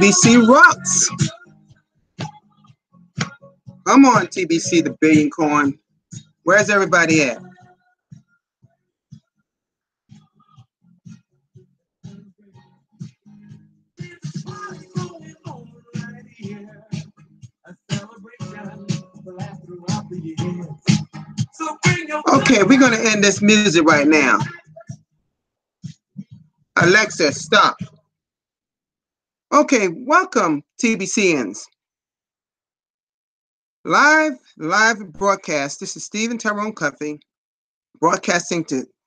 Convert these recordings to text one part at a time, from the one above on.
TBC rocks. Come on, TBC, the billion coin. Where's everybody at? Okay, we're going to end this music right now. Alexa, stop. Okay, welcome, TBCNs. Live broadcast. This is Stephen Tyrone Cuffey broadcasting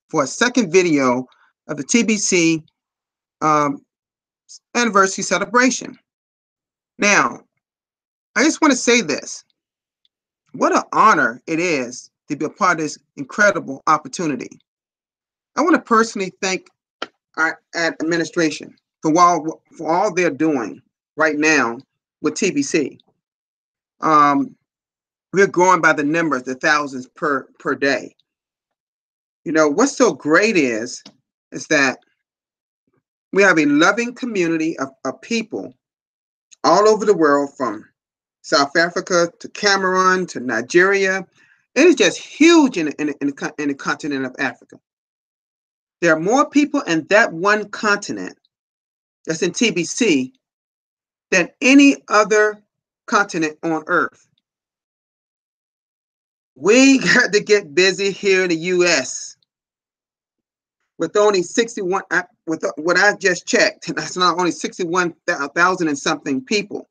for a second video of the TBC anniversary celebration. Now, I just want to say this. What an honor it is to be a part of this incredible opportunity. I want to personally thank our administration for all they're doing right now with TBC. We're growing by the numbers, the thousands per day. You know, what's so great is that we have a loving community of people all over the world, from South Africa to Cameroon to Nigeria. It is just huge in the continent of Africa. There are more people in that one continent that's in TBC than any other continent on Earth. We got to get busy here in the U.S. with only 61, with what I just checked, that's not only 61,000 and something people.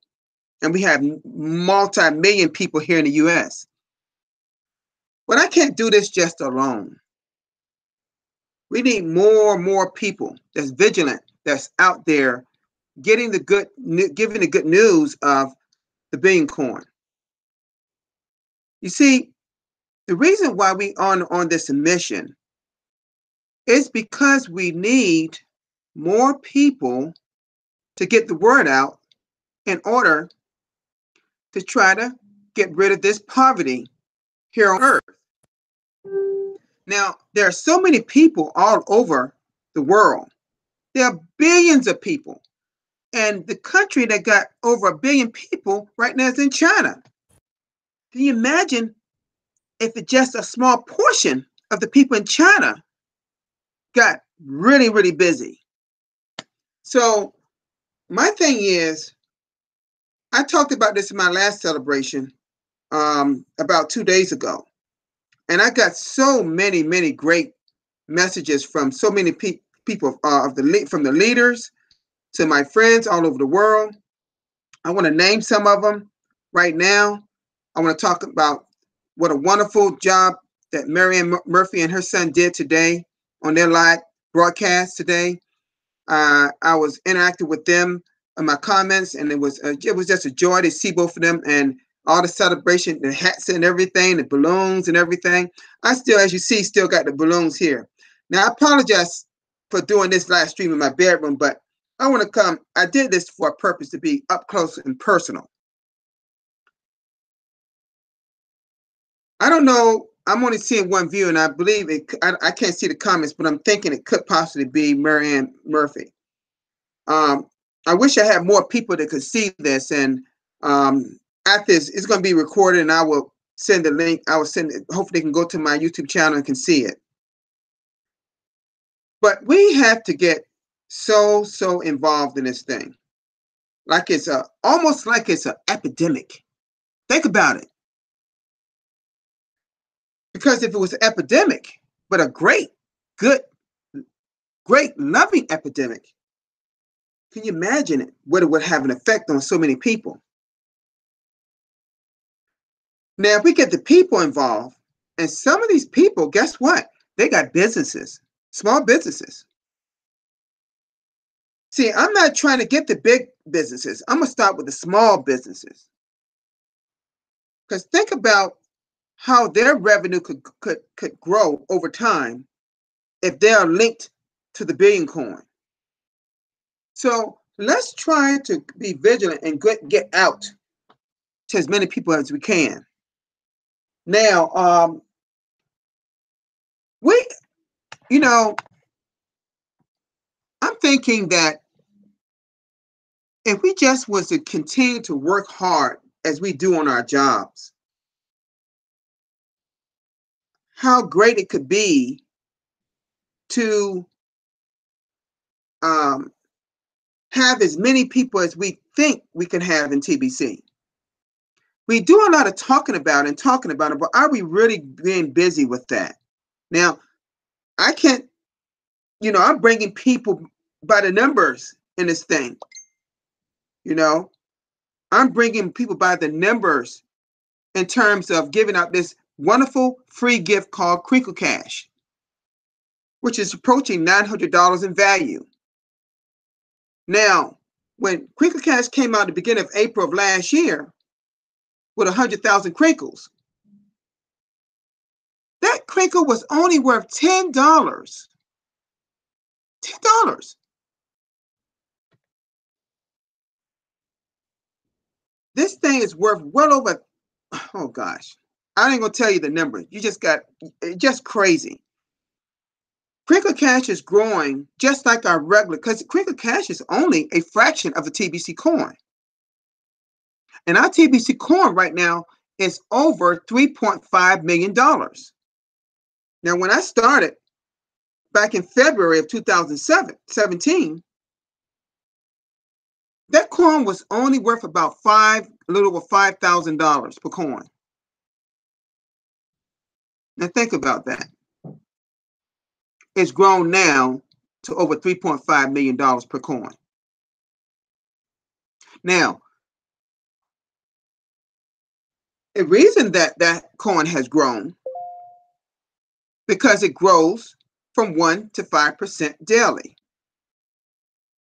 And we have multi-million people here in the U.S. But I can't do this just alone. We need more and more people that's vigilant, that's out there giving the good news of the billion coin. You see, the reason why we on this mission is because we need more people to get the word out in order to try to get rid of this poverty here on Earth. Now, there are so many people all over the world. There are billions of people. And the country that got over 1 billion people right now is in China. Can you imagine if it's just a small portion of the people in China got really, really busy? So my thing is, I talked about this in my last celebration about 2 days ago. And I got so many great messages from so many people from the leaders to my friends all over the world. I want to name some of them right now. I want to talk about what a wonderful job that Marianne Murphy and her son did today on their live broadcast today. I was interacting with them in my comments, and it was just a joy to see both of them and all the celebration, the hats and everything, the balloons and everything. I still, as you see, still got the balloons here. Now, I apologize for doing this live stream in my bedroom, but I want to come. I did this for a purpose, to be up close and personal. I don't know. I'm only seeing one view, and I believe I can't see the comments, but I'm thinking it could possibly be Marianne Murphy. I wish I had more people that could see this, and after this, it's going to be recorded, and I will send the link. I will send it. Hopefully, they can go to my YouTube channel and can see it. But we have to get so involved in this thing, like it's almost like it's an epidemic. Think about it. Because if it was an epidemic, but a great, loving epidemic, can you imagine it? What it would have an effect on so many people. Now, if we get the people involved, and some of these people, guess what? They got businesses, small businesses. See, I'm not trying to get the big businesses. I'm going to start with the small businesses. Because think about how their revenue could grow over time if they are linked to the billion coin. So let's try to be vigilant and get out to as many people as we can. Now, I'm thinking that If we just was to continue to work hard as we do on our jobs, how great it could be to um, have as many people as we think we can have in TBC. We do a lot of talking about it, but are we really being busy with that? Now, I can't, I'm bringing people by the numbers in this thing. I'm bringing people by the numbers in terms of giving out this wonderful free gift called Crinkle Cash, which is approaching $900 in value. Now, when Crinkle Cash came out at the beginning of April of last year with 100,000 crinkles, that crinkle was only worth $10. $10. This thing is worth well over, oh gosh, I ain't gonna tell you the number. You just crazy. Crinkle Cash is growing just like our regular, because Crinkle Cash is only a fraction of the TBC coin. And our TBC coin right now is over $3.5 million. Now, when I started back in February of 2017, that coin was only worth about a little over $5,000 per coin. Now think about that. It's grown now to over $3.5 million per coin. Now, the reason that that coin has grown, because it grows from 1 to 5% daily.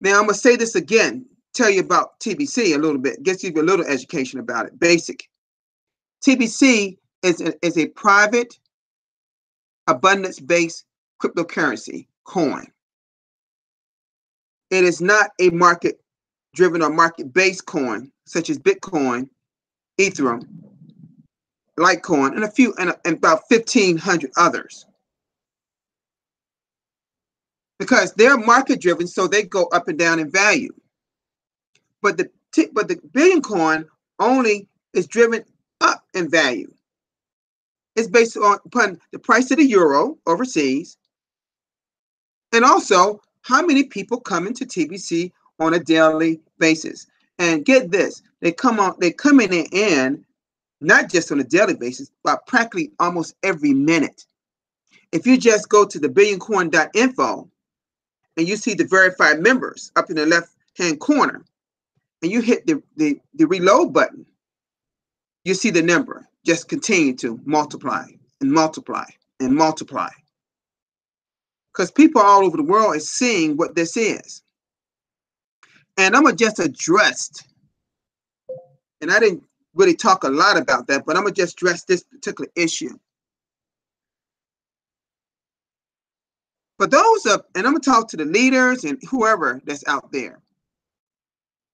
Now, I'm going to say this again, tell you about TBC a little bit, get you a little education about it, basic. TBC is a private, abundance-based cryptocurrency coin. It is not a market-driven or market-based coin, such as Bitcoin, Ethereum, Litecoin, and about 1,500 others. Because they're market-driven, so they go up and down in value. But the Billion coin only is driven up in value. It's based upon the price of the euro overseas, and also how many people come into TBC on a daily basis. And get this, they come in not just on a daily basis, but practically almost every minute. If you just go to the billioncoin.info and you see the verified members up in the left-hand corner, and you hit the reload button, you see the number just continue to multiply and multiply and multiply. Because people all over the world is seeing what this is. And I'm going to just address, and I didn't really talk a lot about that, but I'm going to just address this particular issue. For those and I'm going to talk to the leaders and whoever that's out there,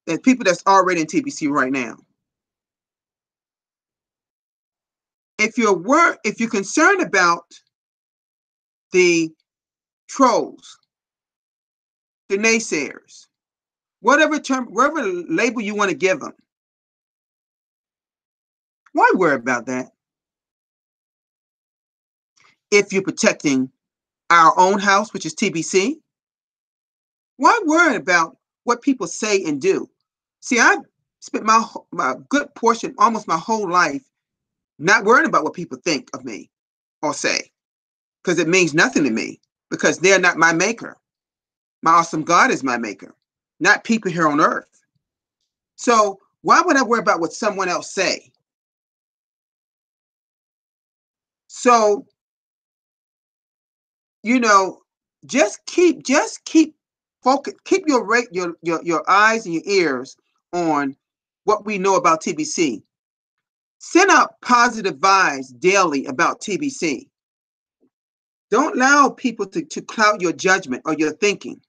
and people that's already in TBC right now. If you're concerned about the trolls, the naysayers, whatever label you want to give them, why worry about that? If you're protecting our own house, which is TBC, why worry about what people say and do? See, I've spent my good portion, almost my whole life, not worrying about what people think of me or say, because it means nothing to me, because they're not my maker. My awesome God is my maker, not people here on earth. So why would I worry about what someone else say? So, just keep focus, keep your eyes and your ears on what we know about TBC. Send out positive vibes daily about TBC. Don't allow people to cloud your judgment or your thinking.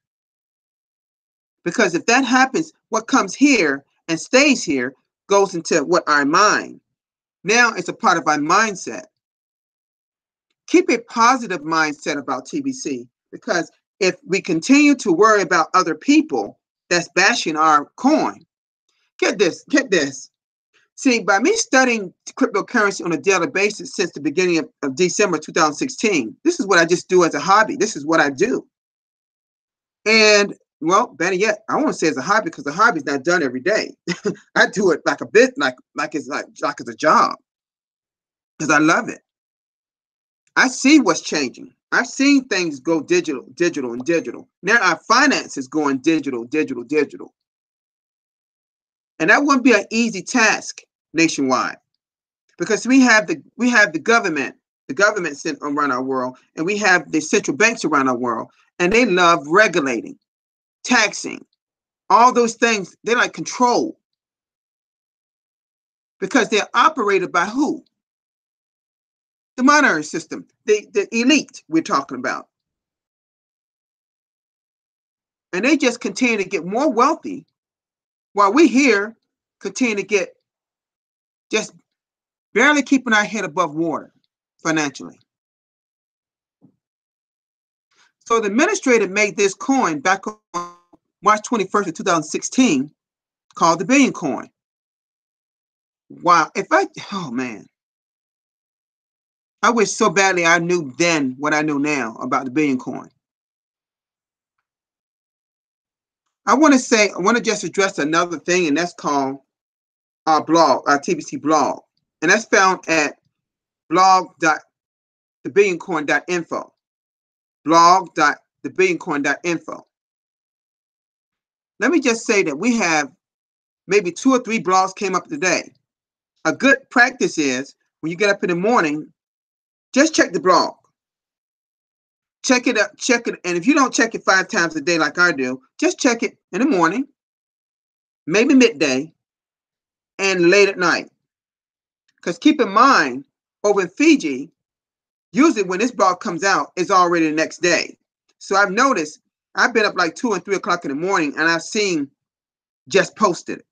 Because if that happens, what comes here and stays here goes into our mind. Now it's a part of our mindset. Keep a positive mindset about TBC, because if we continue to worry about other people that's bashing our coin, Get this, get this. See, by me studying cryptocurrency on a daily basis since the beginning of December 2016, this is what I just do as a hobby. This is what I do. And well, better yet, I won't say it's a hobby because the hobby's not done every day. I do it like a bit, like it's a job because I love it. I see what's changing. I've seen things go digital, digital, and digital. Now our finance is going digital, digital, digital. And that wouldn't be an easy task nationwide because we have the government sent around our world, and we have the central banks around our world, and they love regulating, taxing, all those things. They like control because they're operated by who? The monetary system, the elite we're talking about. And they just continue to get more wealthy while we here continue to get just barely keeping our head above water financially. So the administrator made this coin back on March 21st of 2016 called the Billion Coin. Wow. Oh man, I wish so badly I knew then what I know now about the Billion Coin. I want to just address another thing, and that's called our blog, our TBC blog. And that's found at blog.thebillioncoin.info. Blog.thebillioncoin.info. Let me just say that we have maybe 2 or 3 blogs came up today. A good practice is when you get up in the morning, just check the blog. Check it up, check it. And if you don't check it 5 times a day like I do, just check it in the morning, maybe midday, and late at night. Because keep in mind, over in Fiji, usually when this blog comes out, it's already the next day. So I've noticed I've been up like 2 and 3 o'clock in the morning, and I've seen just posted it.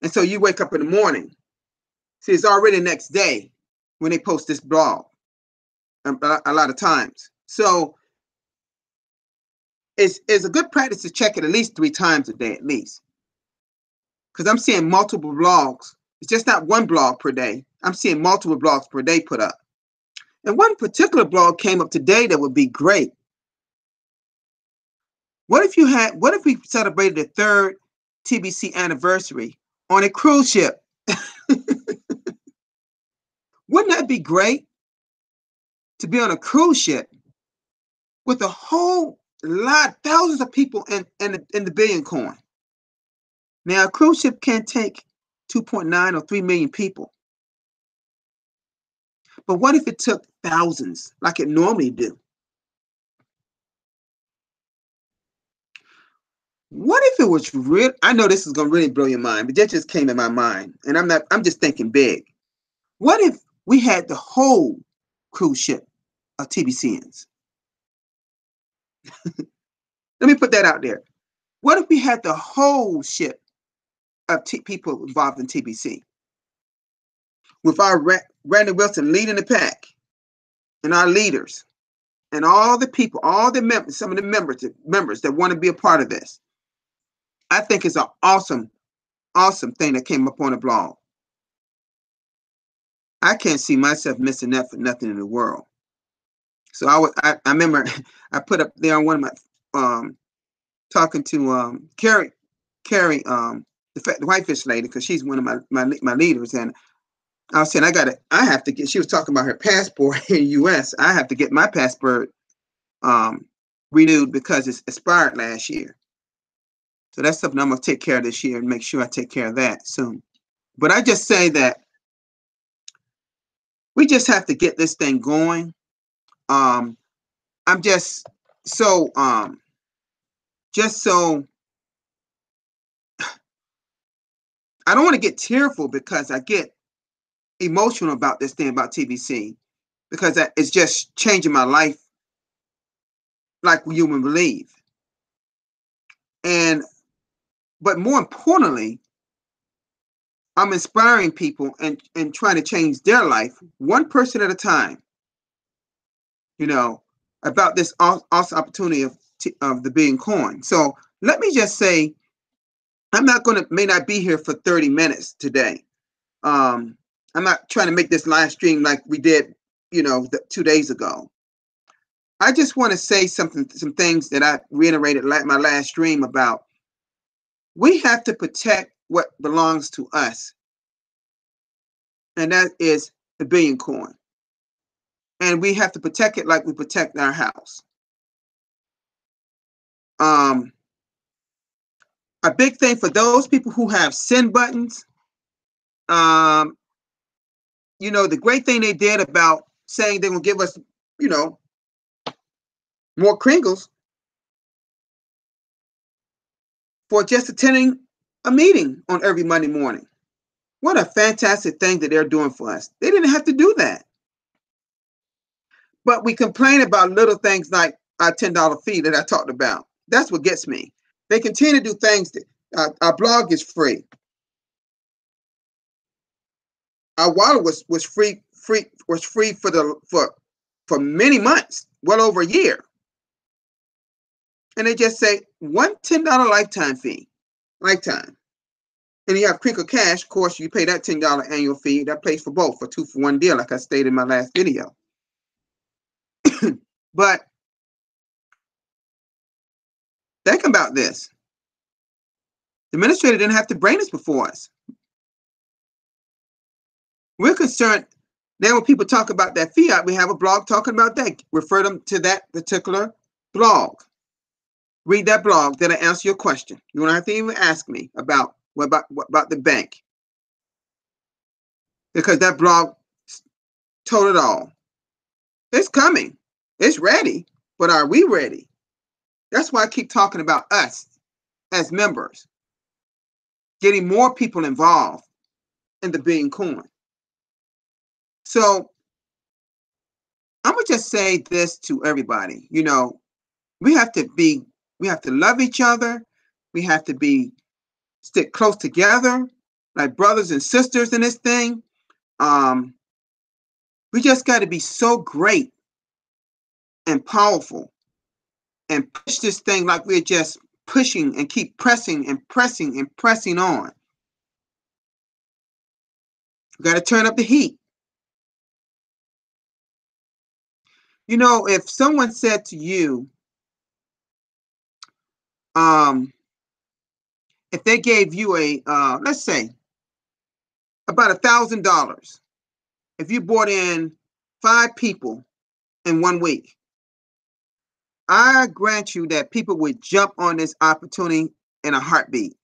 And so you wake up in the morning. See, it's already the next day when they post this blog a lot of times. So it's a good practice to check it at least 3 times a day at least. Because I'm seeing multiple blogs. It's just not one blog per day. I'm seeing multiple blogs per day put up. And one particular blog came up today that would be great. What if we celebrated the 3rd TBC anniversary on a cruise ship? Wouldn't that be great to be on a cruise ship with a whole lot, thousands of people in the Billion Coin? Now, a cruise ship can take 2.9 or 3 million people. But what if it took thousands like it normally do? What if it was real? I know this is going to really blow your mind, but that just came in my mind. And I'm just thinking big. What if we had the whole cruise ship of TBCNs? Let me put that out there. What if we had the whole ship of people involved in TBC? With our Randy Wilson leading the pack, and our leaders, and all the people, all the members, some of the members that want to be a part of this. I think it's an awesome, awesome thing that came up on the blog. I can't see myself missing that for nothing in the world. So I remember I put up there on one of my talking to Carrie, the whitefish lady, because she's one of my leaders, and I was saying I have to get. She was talking about her passport in the U.S. I have to get my passport renewed because it's expired last year. So that's something I'm gonna take care of this year and make sure I take care of that soon. But I just say that we just have to get this thing going. I'm just so I don't want to get tearful because I get emotional about this thing about TBC because it's just changing my life like you wouldn't believe. But more importantly, I'm inspiring people and trying to change their life one person at a time, about this awesome opportunity of the Billion Coin. So let me just say I'm not going to, may not be here for 30 minutes today. Um, I'm not trying to make this live stream like we did, 2 days ago. I just want to say some things that I reiterated like my last stream about. We have to protect what belongs to us, and that is the billion coin. And we have to protect it like we protect our house. Um, a big thing for those people who have send buttons. Um, the great thing they did about saying they will give us, you know, more Kringles for just attending a meeting on every Monday morning. What a fantastic thing that they're doing for us. They didn't have to do that. But we complain about little things like our $10 fee that I talked about. That's what gets me. They continue to do things that our blog is free. Our wallet was free for many months, well over a year. And they just say one $10 lifetime fee. Lifetime. And you have Crinkle Cash, of course, you pay that $10 annual fee. That pays for both, for 2-for-1 deal, like I stated in my last video. But think about this. The administrator didn't have to bring this before us. We're concerned. Now when people talk about that fiat, we have a blog talking about that. Refer them to that particular blog. Read that blog, then I answer your question. You don't have to even ask me about what about the bank. Because that blog told it all. It's coming. It's ready. But are we ready? That's why I keep talking about us as members. Getting more people involved in the billion coin. So I'm gonna just say this to everybody. We have to love each other. We have to stick close together, like brothers and sisters in this thing. We just got to be so great and powerful and push this thing like we're just pushing and keep pressing and pressing and pressing on. We got to turn up the heat. If someone said to you, if they gave you let's say about $1,000, if you brought in 5 people in 1 week, I grant you that people would jump on this opportunity in a heartbeat.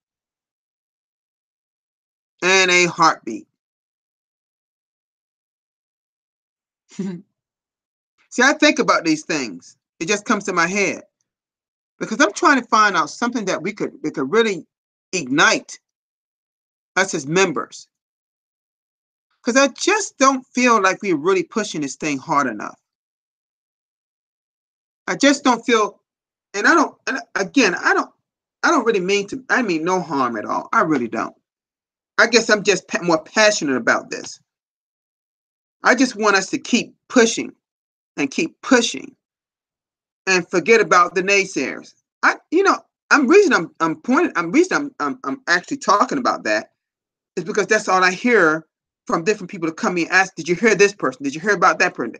In a heartbeat. See, I think about these things. It just comes to my head because I'm trying to find out something that we could really ignite us as members. Because I just don't feel like we're really pushing this thing hard enough. I just don't feel, and I don't. And again, I don't really mean to. I mean no harm at all. I really don't. I guess I'm just more passionate about this. I just want us to keep pushing and keep pushing and forget about the naysayers. I'm actually talking about that is because that's all I hear from different people to come in and ask, did you hear this person? Did you hear about that person?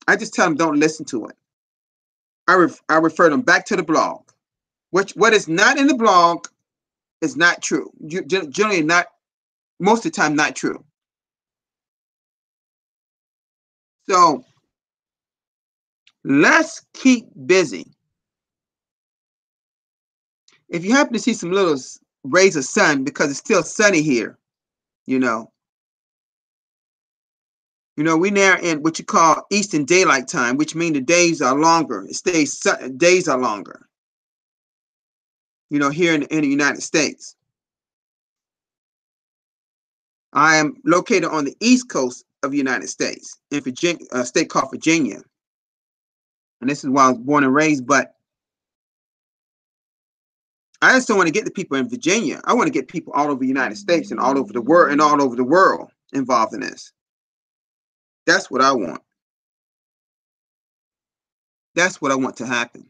I just tell them don't listen to it. I refer them back to the blog. What is not in the blog is not true. Generally not, most of the time not true. So let's keep busy. If you happen to see some little rays of sun, because it's still sunny here, we now in what you call Eastern Daylight Time, which means the days are longer. Days are longer. Here in the United States. I am located on the East Coast of the United States, in Virginia, a state called Virginia. And this is where I was born and raised, but I just don't want to get the people in Virginia. I want to get people all over the United States and all over the world involved in this. That's what I want. That's what I want to happen.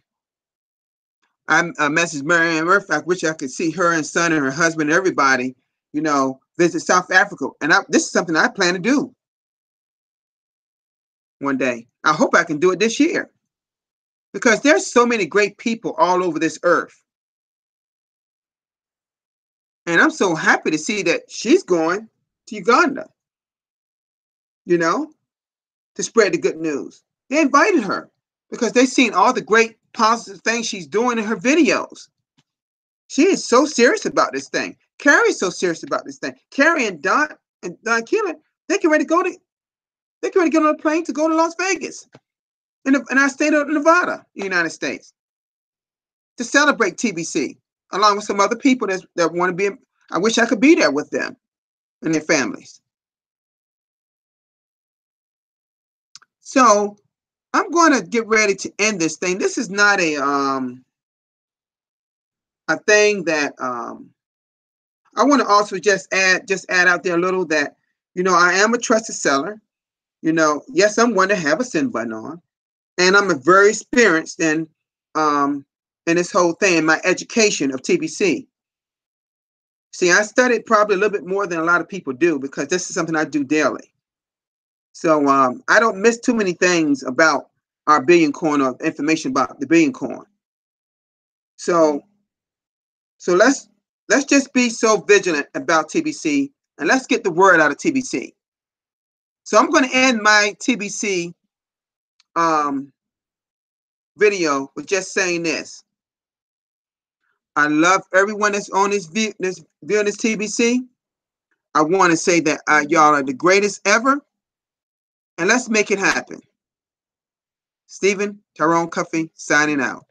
I messaged Marianne Murphy. I wish I could see her and son and her husband and everybody, visit South Africa. And this is something I plan to do one day. I hope I can do it this year because there's so many great people all over this earth. And I'm so happy to see that she's going to Uganda, to spread the good news. They invited her because they've seen all the great positive things she's doing in her videos. She is so serious about this thing. Carrie's so serious about this thing. Carrie and Don Keelan, they can ready to go to they can ready to get on a plane to go to Las Vegas in our state of Nevada, the United States, to celebrate TBC, along with some other people that want to be. I wish I could be there with them and their families. So I'm going to get ready to end this thing. This is not a thing that I want to also just add out there a little that I am a trusted seller. Yes, I'm one to have a send button on, and I'm a very experienced in this whole thing, in my education of TBC. See, I studied probably a little bit more than a lot of people do because this is something I do daily. So I don't miss too many things about our billion coin or information about the billion coin. So let's just be so vigilant about TBC and let's get the word out of TBC. So I'm going to end my TBC video with just saying this. I love everyone that's on this viewing this TBC. I want to say that y'all are the greatest ever, and let's make it happen. Stephen Tyrone Cuffey signing out.